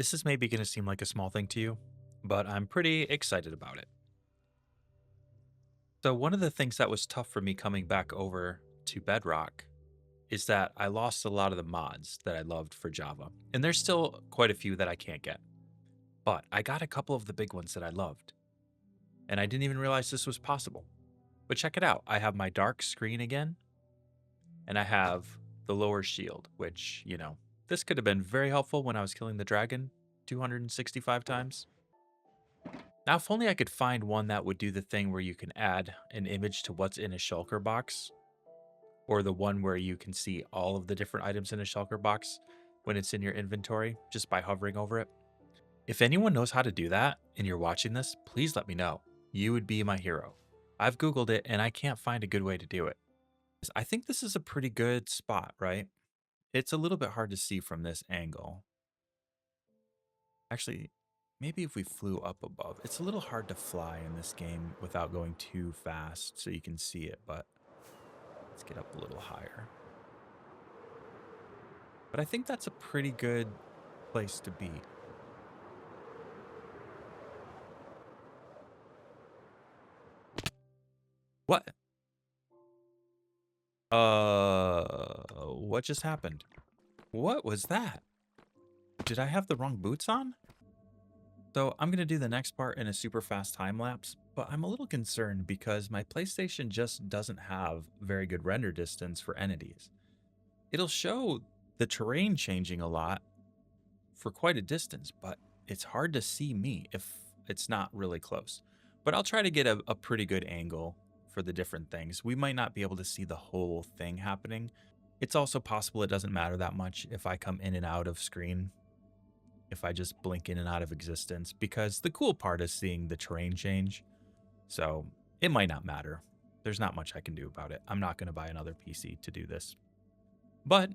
This is maybe going to seem like a small thing to you, but I'm pretty excited about it. So, one of the things that was tough for me coming back over to Bedrock is that I lost a lot of the mods that I loved for Java. And there's still quite a few that I can't get, but I got a couple of the big ones that I loved. And I didn't even realize this was possible. But check it out. I have my dark screen again, and I have the lower shield, which, this could have been very helpful when I was killing the dragon 265 times. Now, if only I could find one that would do the thing where you can add an image to what's in a shulker box, or the one where you can see all of the different items in a shulker box when it's in your inventory just by hovering over it. If anyone knows how to do that and you're watching this, please let me know. You would be my hero. I've Googled it and I can't find a good way to do it. I think this is a pretty good spot, right? It's a little bit hard to see from this angle. Actually, maybe if we flew up above. It's a little hard to fly in this game without going too fast so you can see it, but let's get up a little higher. But I think that's a pretty good place to be. What? What just happened? What was that? Did I have the wrong boots on? So I'm going to do the next part in a super fast time lapse, but I'm a little concerned because my PlayStation just doesn't have very good render distance for entities. It'll show the terrain changing a lot for quite a distance, but it's hard to see me if it's not really close. But I'll try to get a pretty good angle for the different things. We might not be able to see the whole thing happening. It's also possible it doesn't matter that much if I come in and out of screen, if I just blink in and out of existence, because the cool part is seeing the terrain change. So it might not matter. There's not much I can do about it. I'm not going to buy another PC to do this. But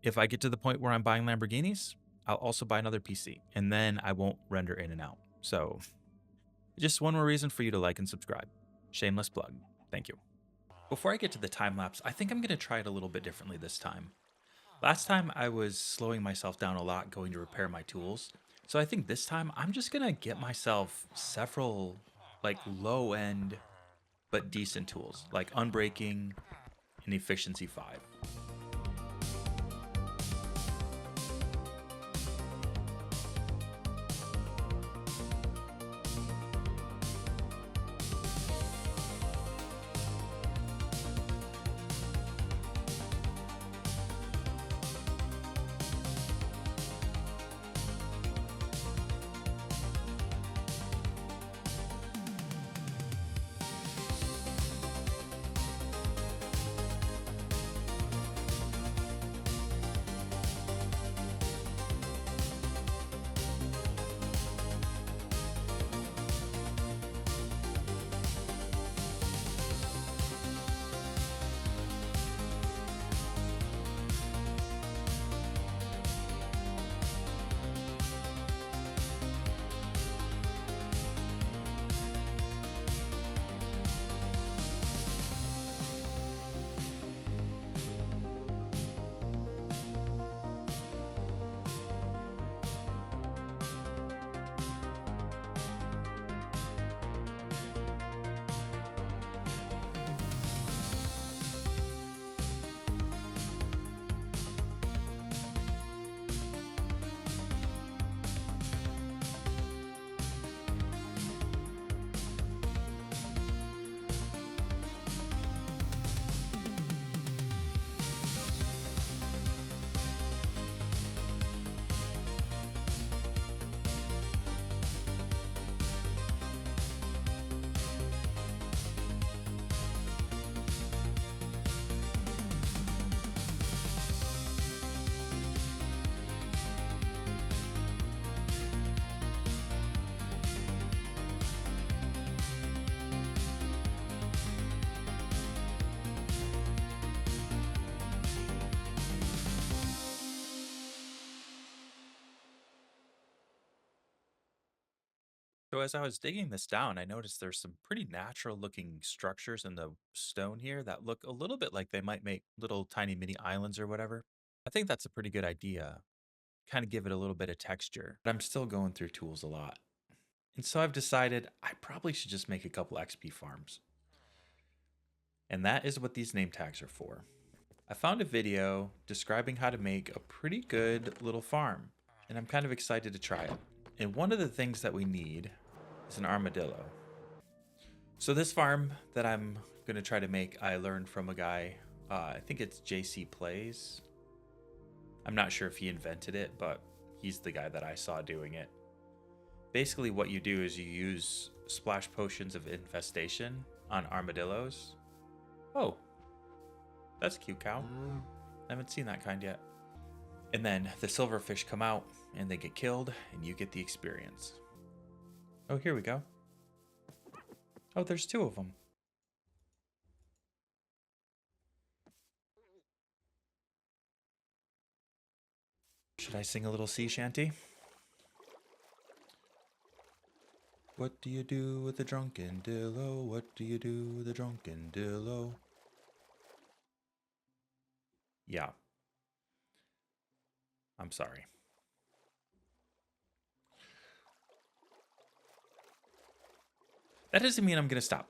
if I get to the point where I'm buying Lamborghinis, I'll also buy another PC, and then I won't render in and out. So just one more reason for you to like and subscribe. Shameless plug. Thank you. Before I get to the time lapse, I think I'm going to try it a little bit differently this time. Last time I was slowing myself down a lot going to repair my tools. So I think this time I'm just going to get myself several like low end but decent tools like unbreaking and efficiency 5. So as I was digging this down, I noticed there's some pretty natural looking structures in the stone here that look a little bit like they might make little tiny mini islands or whatever. I think that's a pretty good idea. kind of give it a little bit of texture. But I'm still going through tools a lot. And so I've decided I probably should just make a couple XP farms. And that is what these name tags are for. I found a video describing how to make a pretty good little farm, and I'm kind of excited to try it. And one of the things that we need is an armadillo. So this farm that I'm going to try to make, I learned from a guy, I think it's JC Plays. I'm not sure if he invented it, but he's the guy that I saw doing it. Basically what you do is you use splash potions of infestation on armadillos. Oh, that's a cute cow. I haven't seen that kind yet. And then the silverfish come out and they get killed and you get the experience. Oh, here we go. Oh, there's 2 of them. Should I sing a little sea shanty? What do you do with a drunken dillo? What do you do with a drunken dillo? Yeah. I'm sorry. That doesn't mean I'm going to stop.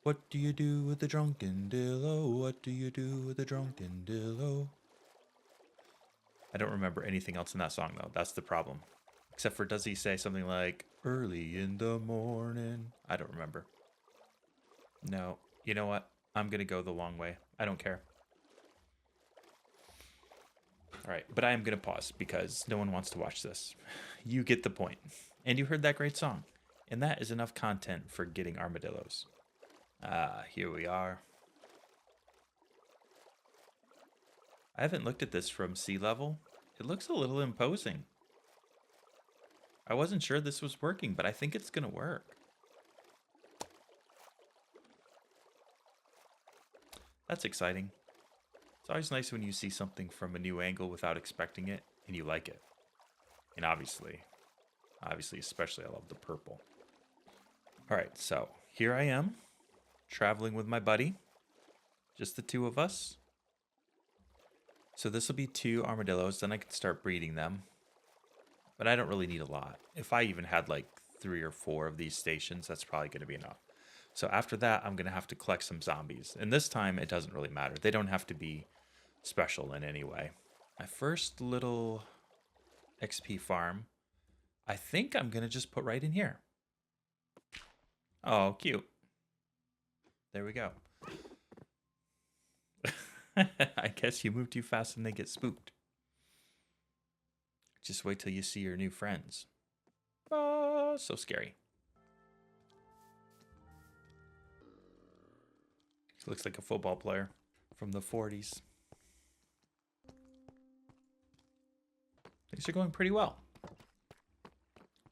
What do you do with a drunken dillo? What do you do with a drunken dillo? I don't remember anything else in that song, though. That's the problem. Except for, does he say something like, early in the morning? I don't remember. No. You know what? I'm going to go the long way. I don't care. All right. But I am going to pause because no one wants to watch this. You get the point. And you heard that great song. And that is enough content for getting armadillos. Here we are. I haven't looked at this from sea level. It looks a little imposing. I wasn't sure this was working, but I think it's going to work. That's exciting. It's always nice when you see something from a new angle without expecting it, and you like it. And obviously, especially I love the purple. All right, so here I am, traveling with my buddy. Just the 2 of us. So this will be 2 armadillos, then I can start breeding them. But I don't really need a lot. If I even had like 3 or 4 of these stations, that's probably going to be enough. So after that, I'm going to have to collect some zombies. And this time, it doesn't really matter. They don't have to be special in any way. My first little XP farm, I think I'm going to just put right in here. Oh, cute. There we go. I guess you move too fast and they get spooked. Just wait till you see your new friends. Oh, so scary. He looks like a football player from the 40s. Things are going pretty well.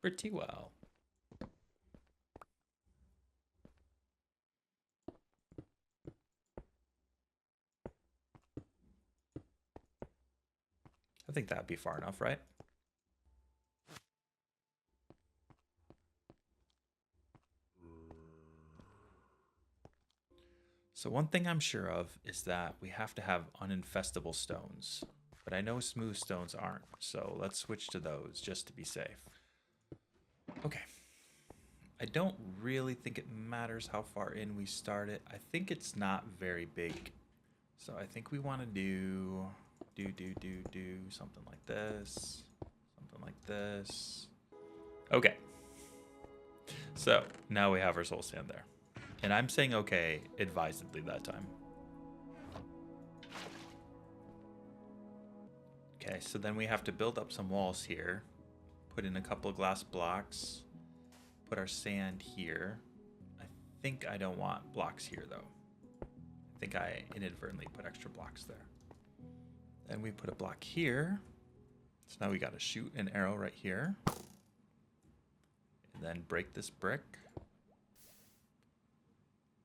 Pretty well. I think that'd be far enough, right? So one thing I'm sure of is that we have to have uninfestable stones. But I know smooth stones aren't, so let's switch to those just to be safe. Okay. I don't really think it matters how far in we start it. I think it's not very big. So I think we want to do something like this. Something like this. Okay. So now we have our soul sand there. And I'm saying okay advisedly that time. Okay, so then we have to build up some walls here. Put in a couple of glass blocks. Put our sand here. I think I don't want blocks here though. I think I inadvertently put extra blocks there. Then we put a block here. So now we got to shoot an arrow right here. And then break this brick.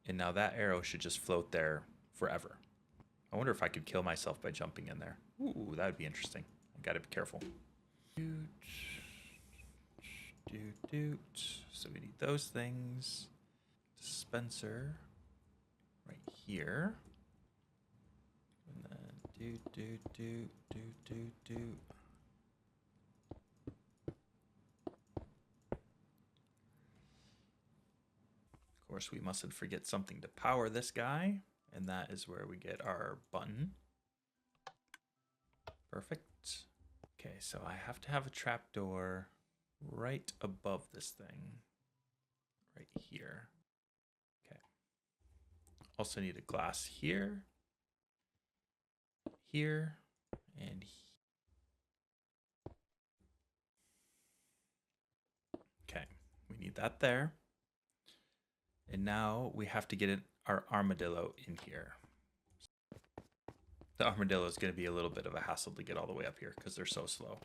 And now that arrow should just float there forever. I wonder if I could kill myself by jumping in there. Ooh, that would be interesting. I gotta be careful. So we need those things. Dispenser right here. And then course, we mustn't forget something to power this guy, and that is where we get our button. Perfect. Okay, so I have to have a trapdoor right above this thing, right here. Okay. Also need a glass here, here, and here. Okay, we need that there. And now we have to get our armadillo in here. The armadillo is going to be a little bit of a hassle to get all the way up here because they're so slow.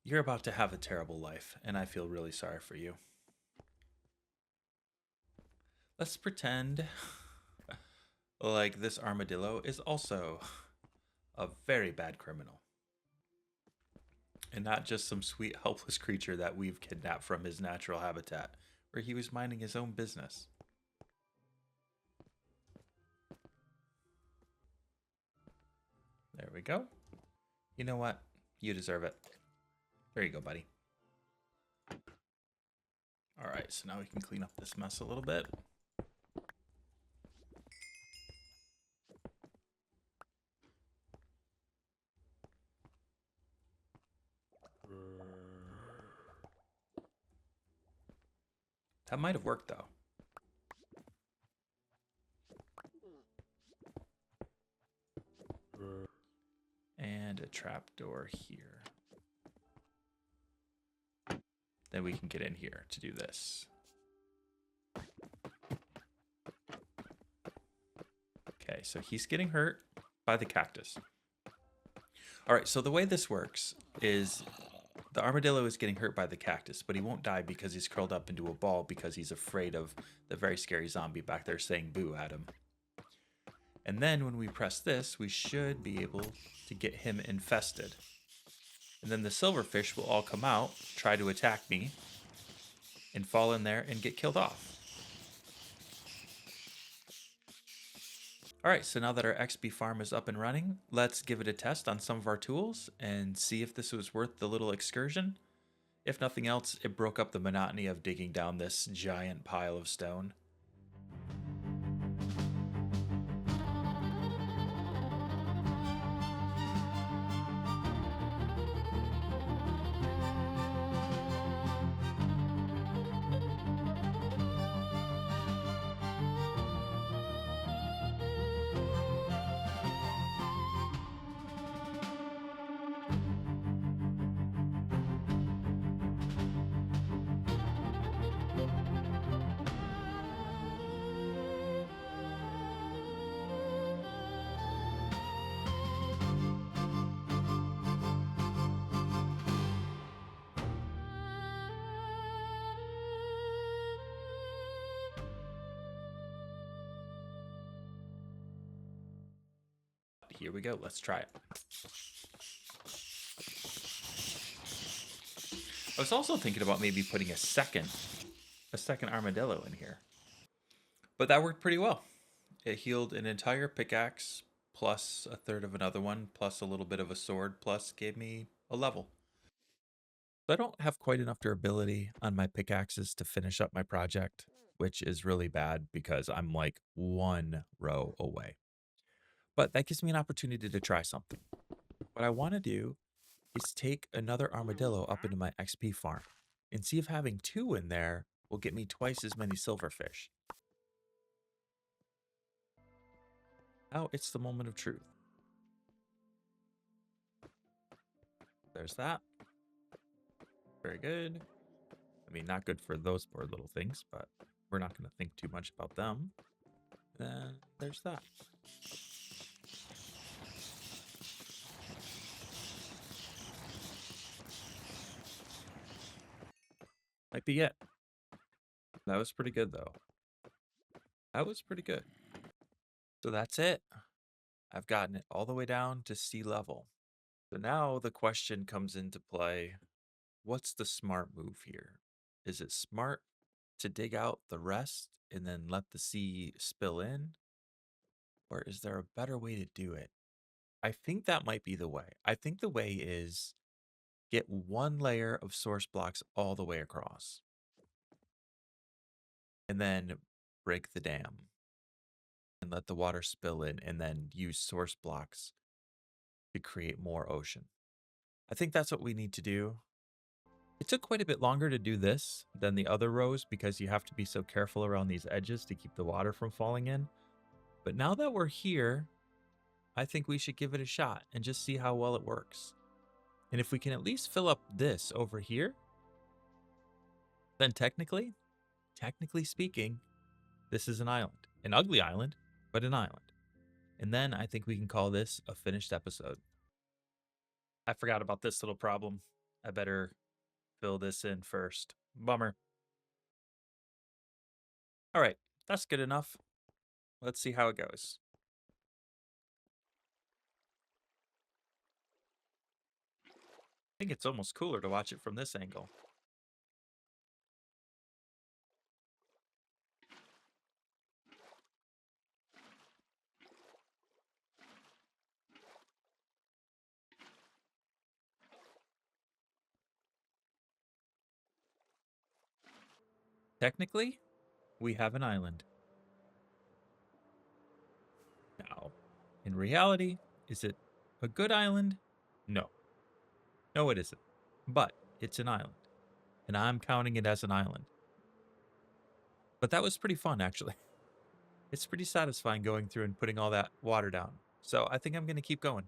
You're about to have a terrible life, and I feel really sorry for you. Let's pretend like this armadillo is also a very bad criminal. And not just some sweet, helpless creature that we've kidnapped from his natural habitat, where he was minding his own business. There we go. You know what? You deserve it. There you go, buddy. All right, so now we can clean up this mess a little bit. That might have worked, though. And a trapdoor here. Then we can get in here to do this. Okay, so he's getting hurt by the cactus. All right, so the way this works is the armadillo is getting hurt by the cactus, but he won't die because he's curled up into a ball because he's afraid of the very scary zombie back there saying boo at him. And then when we press this, we should be able to get him infested. And then the silverfish will all come out, try to attack me, and fall in there and get killed off. All right, so now that our XP farm is up and running, let's give it a test on some of our tools and see if this was worth the little excursion. If nothing else, it broke up the monotony of digging down this giant pile of stone. Here we go, let's try it. I was also thinking about maybe putting a second armadillo in here. But that worked pretty well. It healed an entire pickaxe, plus a third of another one, plus a little bit of a sword, plus gave me a level. So I don't have quite enough durability on my pickaxes to finish up my project, which is really bad because I'm like one row away. But that gives me an opportunity to try something. What I want to do is take another armadillo up into my XP farm and see if having two in there will get me twice as many silverfish. Now it's the moment of truth. There's that. Very good. I mean, not good for those poor little things, but we're not going to think too much about them. Then there's that. Might be it. That was pretty good, though. That was pretty good. So that's it. I've gotten it all the way down to sea level. So now the question comes into play. What's the smart move here? Is it smart to dig out the rest and then let the sea spill in? Or is there a better way to do it? I think that might be the way. I think the way is get one layer of source blocks all the way across. And then break the dam and let the water spill in, and then use source blocks to create more ocean. I think that's what we need to do. It took quite a bit longer to do this than the other rows because you have to be so careful around these edges to keep the water from falling in. But now that we're here, I think we should give it a shot and just see how well it works. And if we can at least fill up this over here, then technically speaking, this is an island. An ugly island, but an island. And then I think we can call this a finished episode. I forgot about this little problem. I better fill this in first. Bummer. All right, that's good enough. Let's see how it goes. I think it's almost cooler to watch it from this angle. Technically, we have an island. Now, in reality, is it a good island? No. No, it isn't. But it's an island. And I'm counting it as an island. But that was pretty fun, actually. It's pretty satisfying going through and putting all that water down. So I think I'm going to keep going.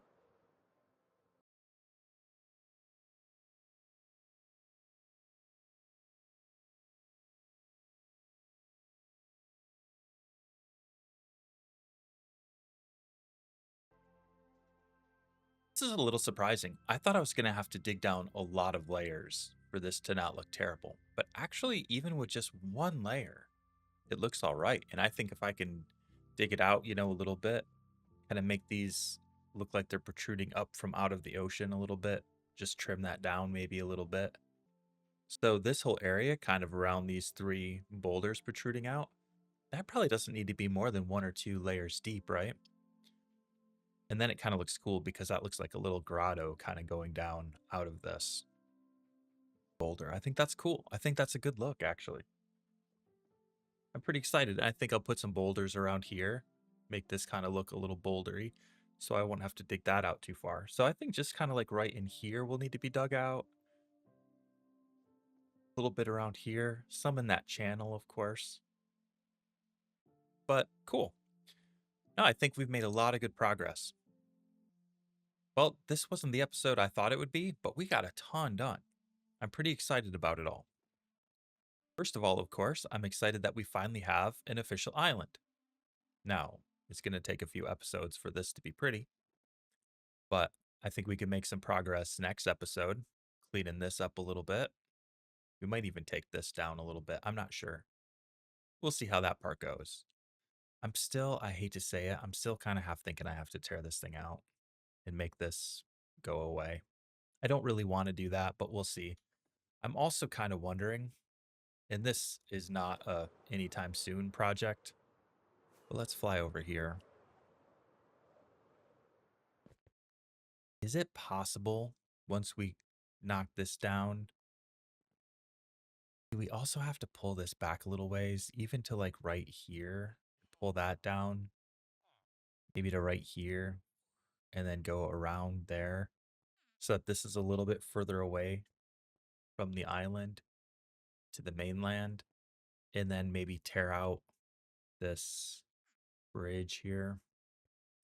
This is a little surprising. I thought I was going to have to dig down a lot of layers for this to not look terrible. But actually, even with just one layer, it looks all right. And I think if I can dig it out, a little bit, kind of make these look like they're protruding up from out of the ocean a little bit, just trim that down maybe a little bit. So this whole area kind of around these three boulders protruding out, that probably doesn't need to be more than 1 or 2 layers deep, right? And then it kind of looks cool because that looks like a little grotto kind of going down out of this boulder. I think that's cool. I think that's a good look, actually. I'm pretty excited. I think I'll put some boulders around here, make this kind of look a little bouldery, so I won't have to dig that out too far. So I think just kind of like right in here will need to be dug out. A little bit around here, some in that channel, of course. But cool. No, I think we've made a lot of good progress. Well, this wasn't the episode I thought it would be, but we got a ton done. I'm pretty excited about it all. First of all, of course, I'm excited that we finally have an official island. Now, it's going to take a few episodes for this to be pretty, but I think we can make some progress next episode, cleaning this up a little bit. We might even take this down a little bit. I'm not sure. We'll see how that part goes. I hate to say it, I'm still kind of half thinking I have to tear this thing out and make this go away. I don't really want to do that, but we'll see. I'm also kind of wondering, and this is not a anytime soon project, but let's fly over here. Is it possible once we knock this down, do we also have to pull this back a little ways, even to like right here? Pull that down, maybe to right here, and then go around there so that this is a little bit further away from the island to the mainland, and then maybe tear out this bridge here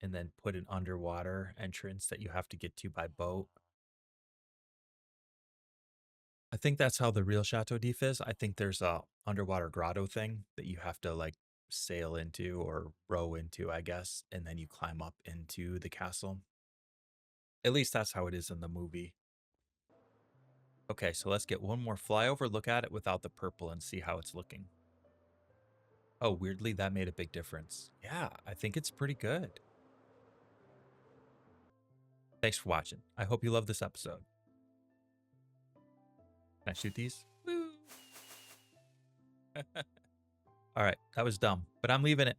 and then put an underwater entrance that you have to get to by boat. I think that's how the real Chateau d'If is. I think there's a underwater grotto thing that you have to like sail into or row into, I guess, and then you climb up into the castle. At least that's how it is in the movie. Okay, so let's get one more flyover look at it without the purple and see how it's looking. Oh, weirdly, that made a big difference. Yeah, I think it's pretty good. Thanks for watching. I hope you love this episode. Can I shoot these? Woo! All right, that was dumb, but I'm leaving it.